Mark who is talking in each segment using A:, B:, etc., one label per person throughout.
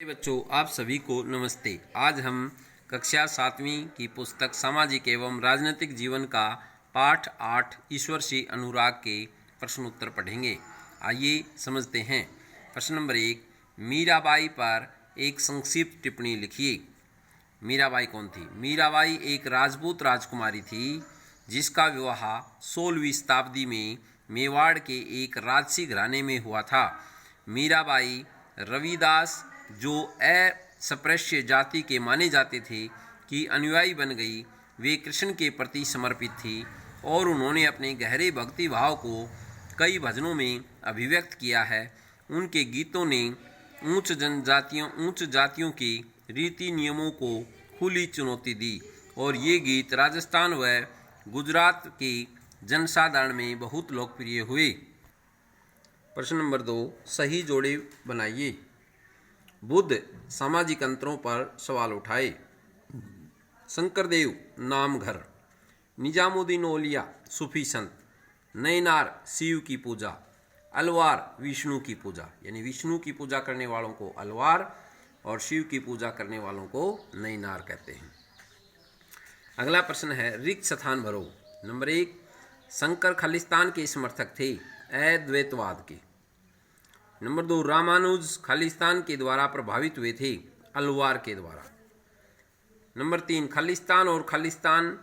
A: बच्चों, आप सभी को नमस्ते। आज हम कक्षा 7वीं की पुस्तक सामाजिक एवं राजनीतिक जीवन का पाठ 8 ईश्वर से अनुराग के प्रश्नोत्तर पढ़ेंगे। आइए समझते हैं। प्रश्न नंबर 1, मीराबाई पर एक संक्षिप्त टिप्पणी लिखिए। मीराबाई कौन थी? मीराबाई एक राजपूत राजकुमारी थी जिसका विवाह 16वीं शताब्दी में मेवाड़ के एक राजसी घराने में हुआ था। मीराबाई रविदास, जो अस्पृश्य जाति के माने जाते थे, की अनुयायी बन गई। वे कृष्ण के प्रति समर्पित थी और उन्होंने अपने गहरे भक्ति भाव को कई भजनों में अभिव्यक्त किया है। उनके गीतों ने उच्च जातियों के रीति नियमों को खुली चुनौती दी और ये गीत राजस्थान व गुजरात के जनसाधारण में बहुत लोकप्रिय हुए। प्रश्न नंबर 2, सही जोड़े बनाइए। बुद्ध सामाजिक अंतरों पर सवाल उठाए। शंकरदेव नामघर, निजामुद्दीन औलिया सूफी संत, नैनार शिव की पूजा, अलवार विष्णु की पूजा, यानी विष्णु की पूजा करने वालों को अलवार और शिव की पूजा करने वालों को नैनार कहते हैं। अगला प्रश्न है, रिक्त स्थान भरो। नंबर 1, शंकर खालिस्तान के समर्थक थे, अद्वैतवाद के। नंबर 2, रामानुज खालिस्तान के द्वारा प्रभावित हुए थे, अलवार के द्वारा। नंबर 3, खालिस्तान और खालिस्तान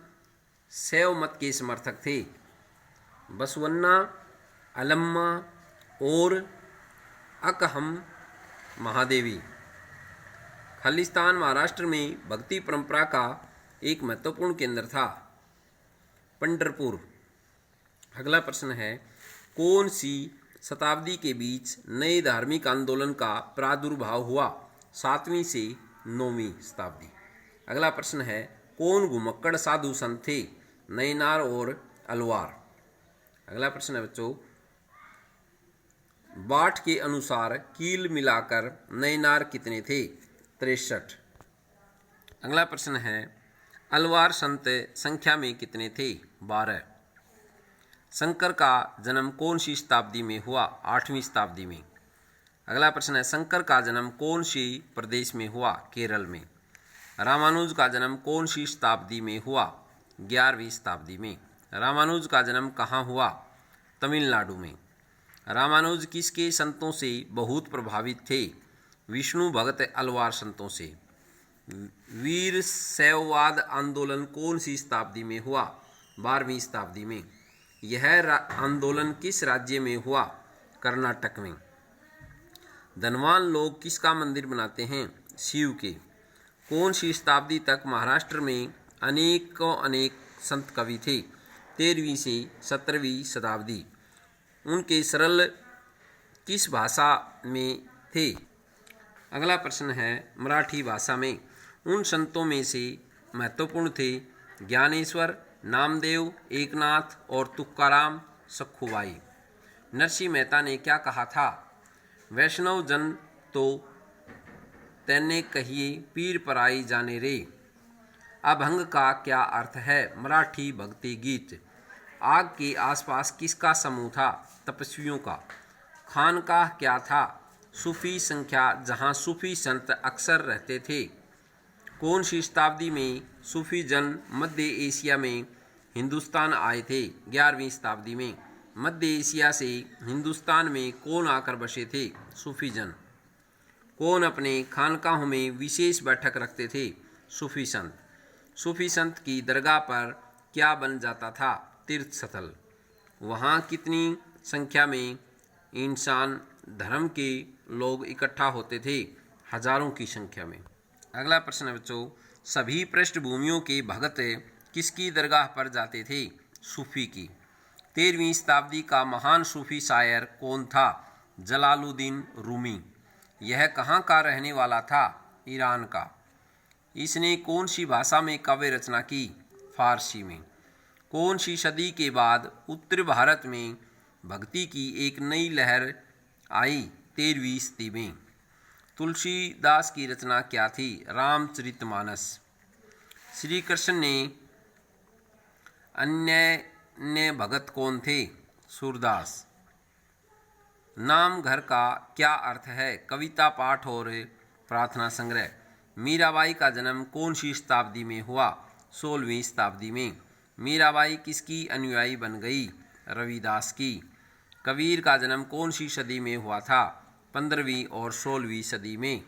A: शैव मत के समर्थक थे, बसवन्ना, अलम्मा और अकहम महादेवी। खालिस्तान महाराष्ट्र में भक्ति परंपरा का एक महत्वपूर्ण केंद्र था, पंढरपुर। अगला प्रश्न है, कौन सी शताब्दी के बीच नए धार्मिक आंदोलन का प्रादुर्भाव हुआ? 7वीं से 9वीं शताब्दी। अगला प्रश्न है, कौन घुमक्कड़ साधु संत थे? नैनार और अलवार। अगला प्रश्न है बच्चों, बाट के अनुसार कील मिलाकर नैनार कितने थे? 63। अगला प्रश्न है, अलवार संत संख्या में कितने थे? 12। शंकर का जन्म कौन सी शताब्दी में हुआ? 8वीं शताब्दी में। अगला प्रश्न है, शंकर का जन्म कौन सी प्रदेश में हुआ? केरल में। रामानुज का जन्म कौन सी शताब्दी में हुआ? 11वीं शताब्दी में। रामानुज का जन्म कहाँ हुआ? तमिलनाडु में। रामानुज किसके संतों से बहुत प्रभावित थे? विष्णु भगत अलवार संतों से। वीर शैववाद आंदोलन कौन सी शताब्दी में हुआ? 12वीं शताब्दी में। यह आंदोलन किस राज्य में हुआ? कर्नाटक में। धनवान लोग किसका मंदिर बनाते हैं? शिव के। कौन सी शताब्दी तक महाराष्ट्र में अनेक संत कवि थे? 13वीं से 17वीं शताब्दी। उनके सरल किस भाषा में थे? अगला प्रश्न है, मराठी भाषा में। उन संतों में से महत्वपूर्ण थे ज्ञानेश्वर, नामदेव, एकनाथ और तुकाराम सखुबाई। नरसिंह मेहता ने क्या कहा था? वैष्णव जन तो तेने कहिए पीर पराई जाने रे। अभंग का क्या अर्थ है? मराठी भक्ति गीत। आग के आसपास किसका समूह था? तपस्वियों का। खानकाह क्या था? सूफी संख्या जहाँ सूफी संत अक्सर रहते थे। कौन सी शताब्दी में सूफी जन मध्य एशिया में हिंदुस्तान आए थे? 11वीं शताब्दी में। मध्य एशिया से हिंदुस्तान में कौन आकर बसे थे? सूफी जन। कौन अपने खानकाहों में विशेष बैठक रखते थे? सूफी संत। सूफी संत की दरगाह पर क्या बन जाता था? तीर्थ स्थल। वहाँ कितनी संख्या में इंसान धर्म के लोग इकट्ठा होते थे? हजारों की संख्या में। अगला प्रश्न है बच्चों, सभी पृष्ठभूमियों के भगत किसकी दरगाह पर जाते थे? सूफी की। 13वीं शताब्दी का महान सूफी शायर कौन था? जलालुद्दीन रूमी। यह कहाँ का रहने वाला था? ईरान का। इसने कौन सी भाषा में काव्य रचना की? फारसी में। कौन सी सदी के बाद उत्तर भारत में भक्ति की एक नई लहर आई? 13वीं सदी में। तुलसीदास की रचना क्या थी? रामचरितमानस। श्री कृष्ण ने अन्य भगत कौन थे? सूरदास। नाम घर का क्या अर्थ है? कविता पाठ और प्रार्थना संग्रह। मीराबाई का जन्म कौन सी शताब्दी में हुआ? 16वीं शताब्दी में। मीराबाई किसकी अनुयायी बन गई? रविदास की। कबीर का जन्म कौन सी सदी में हुआ था? 15वीं और 16वीं सदी में।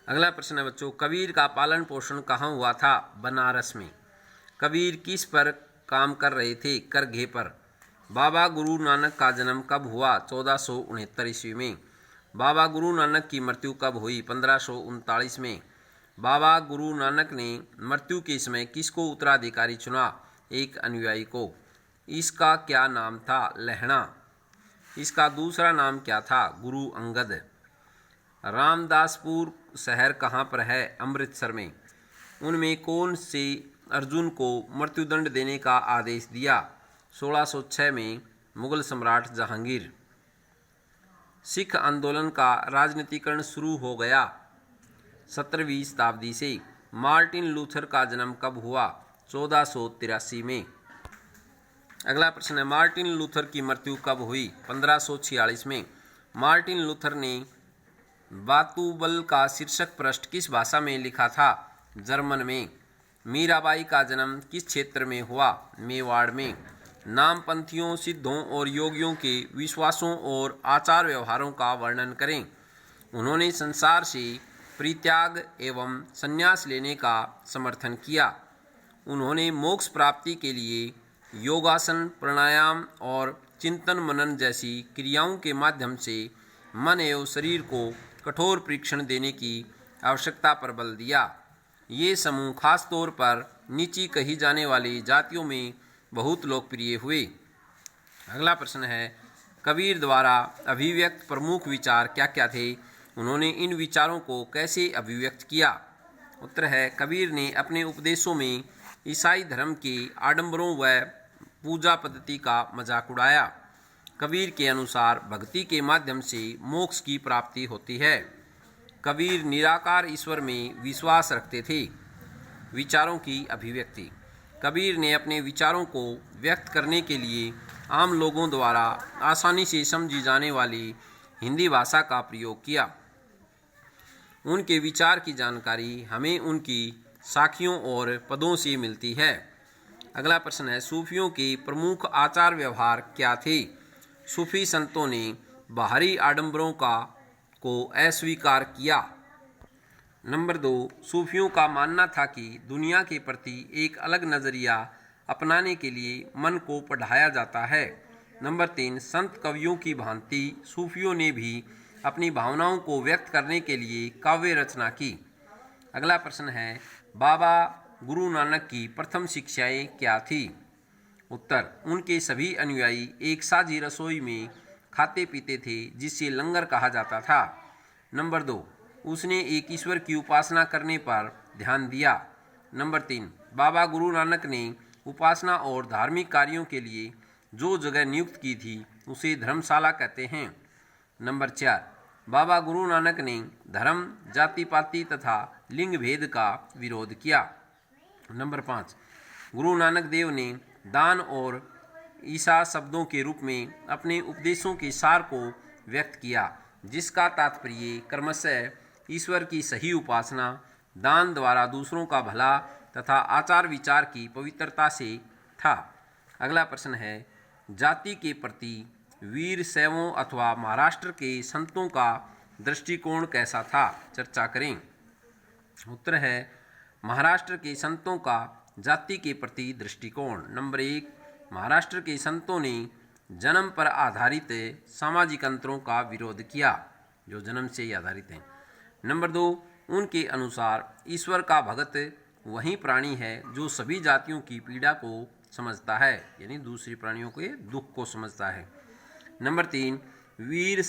A: अगला प्रश्न है बच्चों, कबीर का पालन पोषण कहाँ हुआ था? बनारस में। कबीर किस पर काम कर रहे थे? करघे पर। बाबा गुरु नानक का जन्म कब हुआ? 1469 ईस्वी में। बाबा गुरु नानक की मृत्यु कब हुई? 1539 में। बाबा गुरु नानक ने मृत्यु के समय किसको उत्तराधिकारी चुना? एक अनुयायी को। इसका क्या नाम था? लहणा। इसका दूसरा नाम क्या था? गुरु अंगद। रामदासपुर शहर कहाँ पर है? अमृतसर में। उनमें कौन से अर्जुन को मृत्युदंड देने का आदेश दिया? 1606 में मुगल सम्राट जहांगीर। सिख आंदोलन का राजनीतिकरण शुरू हो गया 17वीं शताब्दी से। मार्टिन लूथर का जन्म कब हुआ? 1483 में। अगला प्रश्न है, मार्टिन लूथर की मृत्यु कब हुई? 1546 में। मार्टिन लूथर ने बातुबल का शीर्षक पृष्ठ किस भाषा में लिखा था? जर्मन में। मीराबाई का जन्म किस क्षेत्र में हुआ? मेवाड़ में। नामपंथियों, सिद्धों और योगियों के विश्वासों और आचार व्यवहारों का वर्णन करें। उन्होंने संसार से परित्याग एवं संन्यास लेने का समर्थन किया। उन्होंने मोक्ष प्राप्ति के लिए योगासन, प्राणायाम और चिंतन मनन जैसी क्रियाओं के माध्यम से मन एवं शरीर को कठोर परीक्षण देने की आवश्यकता पर बल दिया। ये समूह खास तौर पर नीची कही जाने वाली जातियों में बहुत लोकप्रिय हुए। अगला प्रश्न है, कबीर द्वारा अभिव्यक्त प्रमुख विचार क्या क्या थे? उन्होंने इन विचारों को कैसे अभिव्यक्त किया? उत्तर है, कबीर ने अपने उपदेशों में ईसाई धर्म के आडंबरों व पूजा पद्धति का मजाक उड़ाया। कबीर के अनुसार भक्ति के माध्यम से मोक्ष की प्राप्ति होती है। कबीर निराकार ईश्वर में विश्वास रखते थे। विचारों की अभिव्यक्ति। कबीर ने अपने विचारों को व्यक्त करने के लिए आम लोगों द्वारा आसानी से समझी जाने वाली हिंदी भाषा का प्रयोग किया। उनके विचार की जानकारी हमें उनकी साखियों और पदों से मिलती है। अगला प्रश्न है, सूफियों के प्रमुख आचार व्यवहार क्या थे? सूफी संतों ने बाहरी आडंबरों को अस्वीकार किया। नंबर 2, सूफियों का मानना था कि दुनिया के प्रति एक अलग नज़रिया अपनाने के लिए मन को पढ़ाया जाता है। नंबर 3, संत कवियों की भांति सूफियों ने भी अपनी भावनाओं को व्यक्त करने के लिए काव्य रचना की। अगला प्रश्न है, बाबा गुरु नानक की प्रथम शिक्षाएं क्या थी? उत्तर, उनके सभी अनुयायी एक साझी रसोई में खाते पीते थे जिसे लंगर कहा जाता था। नंबर 2, उसने एक ईश्वर की उपासना करने पर ध्यान दिया। नंबर 3, बाबा गुरु नानक ने उपासना और धार्मिक कार्यों के लिए जो जगह नियुक्त की थी उसे धर्मशाला कहते हैं। नंबर 4, बाबा गुरु नानक ने धर्म, जाति पाति तथा लिंग भेद का विरोध किया। नंबर 5, गुरु नानक देव ने दान और ईसा शब्दों के रूप में अपने उपदेशों के सार को व्यक्त किया, जिसका तात्पर्य क्रमशः ईश्वर की सही उपासना, दान द्वारा दूसरों का भला तथा आचार विचार की पवित्रता से था। अगला प्रश्न है, जाति के प्रति वीर शैवों अथवा महाराष्ट्र के संतों का दृष्टिकोण कैसा था? चर्चा करें। उत्तर है, महाराष्ट्र के संतों का जाति के प्रति दृष्टिकोण। नंबर 1, महाराष्ट्र के संतों ने जन्म पर आधारित सामाजिक अंतरों का विरोध किया, जो जन्म से ही आधारित हैं। नंबर 2, उनके अनुसार ईश्वर का भगत वही प्राणी है जो सभी जातियों की पीड़ा को समझता है, यानी दूसरी प्राणियों के दुख को समझता है। नंबर 3, वीर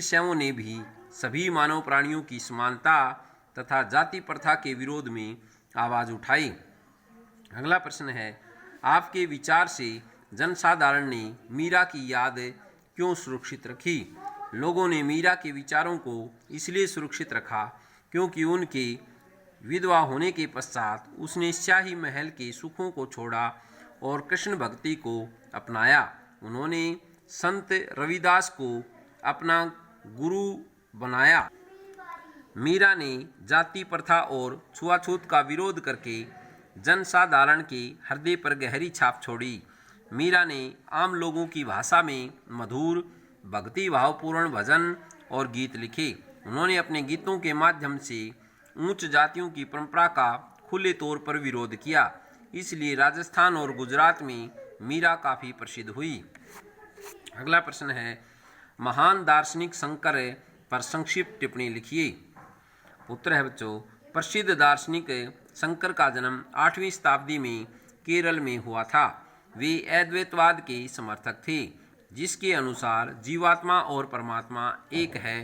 A: शैवों ने भी सभी मानव प्राणियों की समानता तथा जाति प्रथा के विरोध में आवाज़ उठाई। अगला प्रश्न है, आपके विचार से जनसाधारण ने मीरा की याद क्यों सुरक्षित रखी? लोगों ने मीरा के विचारों को इसलिए सुरक्षित रखा क्योंकि उनके विधवा होने के पश्चात उसने शाही महल के सुखों को छोड़ा और कृष्ण भक्ति को अपनाया। उन्होंने संत रविदास को अपना गुरु बनाया। मीरा ने जाति प्रथा और छुआछूत का विरोध करके जनसाधारण के हृदय पर गहरी छाप छोड़ी। मीरा ने आम लोगों की भाषा में मधुर भक्ति भावपूर्ण भजन और गीत लिखे। उन्होंने अपने गीतों के माध्यम से उच्च जातियों की परंपरा का खुले तौर पर विरोध किया। इसलिए राजस्थान और गुजरात में मीरा काफ़ी प्रसिद्ध हुई। अगला प्रश्न है, महान दार्शनिक शंकर पर संक्षिप्त टिप्पणी लिखिए। उत्तर है बच्चों, प्रसिद्ध दार्शनिक शंकर का जन्म 8वीं शताब्दी में केरल में हुआ था। वे अद्वैतवाद के समर्थक थे, जिसके अनुसार जीवात्मा और परमात्मा एक है।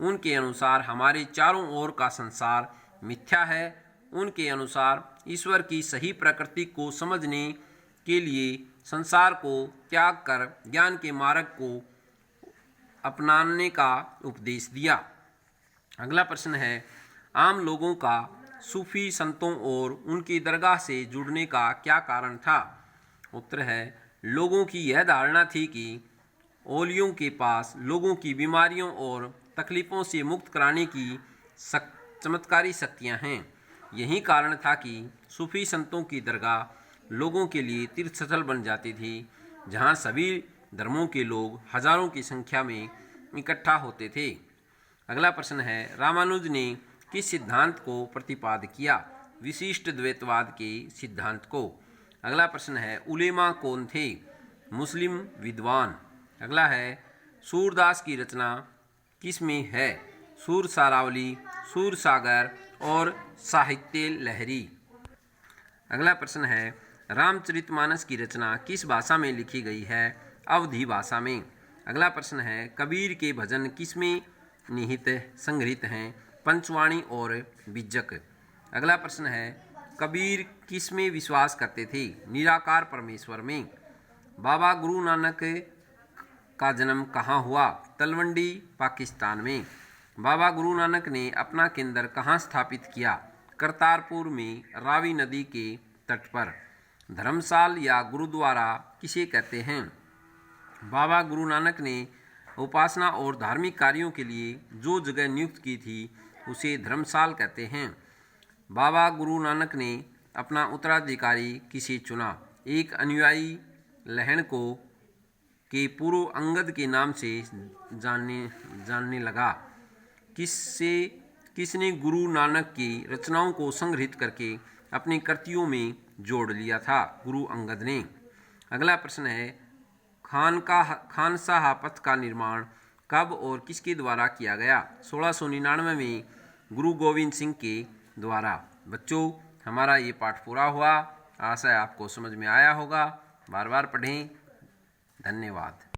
A: उनके अनुसार हमारे चारों ओर का संसार मिथ्या है। उनके अनुसार ईश्वर की सही प्रकृति को समझने के लिए संसार को त्याग कर ज्ञान के मार्ग को अपनाने का उपदेश दिया। अगला प्रश्न है, आम लोगों का सूफी संतों और उनकी दरगाह से जुड़ने का क्या कारण था? उत्तर है, लोगों की यह धारणा थी कि औलियों के पास लोगों की बीमारियों और तकलीफ़ों से मुक्त कराने की चमत्कारी शक्तियां हैं। यही कारण था कि सूफी संतों की दरगाह लोगों के लिए तीर्थस्थल बन जाती थी, जहां सभी धर्मों के लोग हजारों की संख्या में इकट्ठा होते थे। अगला प्रश्न है, रामानुज ने किस सिद्धांत को प्रतिपादित किया? विशिष्ट द्वैतवाद के सिद्धांत को। अगला प्रश्न है, उलेमा कौन थे? मुस्लिम विद्वान। अगला है, सूरदास की रचना किसमें है? सूर सारावली, सूर सागर और साहित्य लहरी। अगला प्रश्न है, रामचरितमानस की रचना किस भाषा में लिखी गई है? अवधी भाषा में। अगला प्रश्न है, कबीर के भजन किसमें निहित संग्रहित हैं? पंचवाणी और बीजक। अगला प्रश्न है, कबीर किसमें विश्वास करते थे? निराकार परमेश्वर में। बाबा गुरु नानक का जन्म कहाँ हुआ? तलवंडी, पाकिस्तान में। बाबा गुरु नानक ने अपना केंद्र कहाँ स्थापित किया? करतारपुर में, रावी नदी के तट पर। धर्मशाल या गुरुद्वारा किसे कहते हैं? बाबा गुरु नानक ने उपासना और धार्मिक कार्यों के लिए जो जगह नियुक्त की थी उसे धर्मशाल कहते हैं। बाबा गुरु नानक ने अपना उत्तराधिकारी किसे चुना? एक अनुयायी लहण को के पूर्व अंगद के नाम से जानने लगा। किसने गुरु नानक की रचनाओं को संग्रहित करके अपनी कृतियों में जोड़ लिया था? गुरु अंगद ने। अगला प्रश्न है, खानसाहा पथ का निर्माण कब और किसके द्वारा किया गया? 1699 में गुरु गोविंद सिंह के द्वारा। बच्चों, हमारा ये पाठ पूरा हुआ। आशा है आपको समझ में आया होगा। बार बार पढ़ें। धन्यवाद।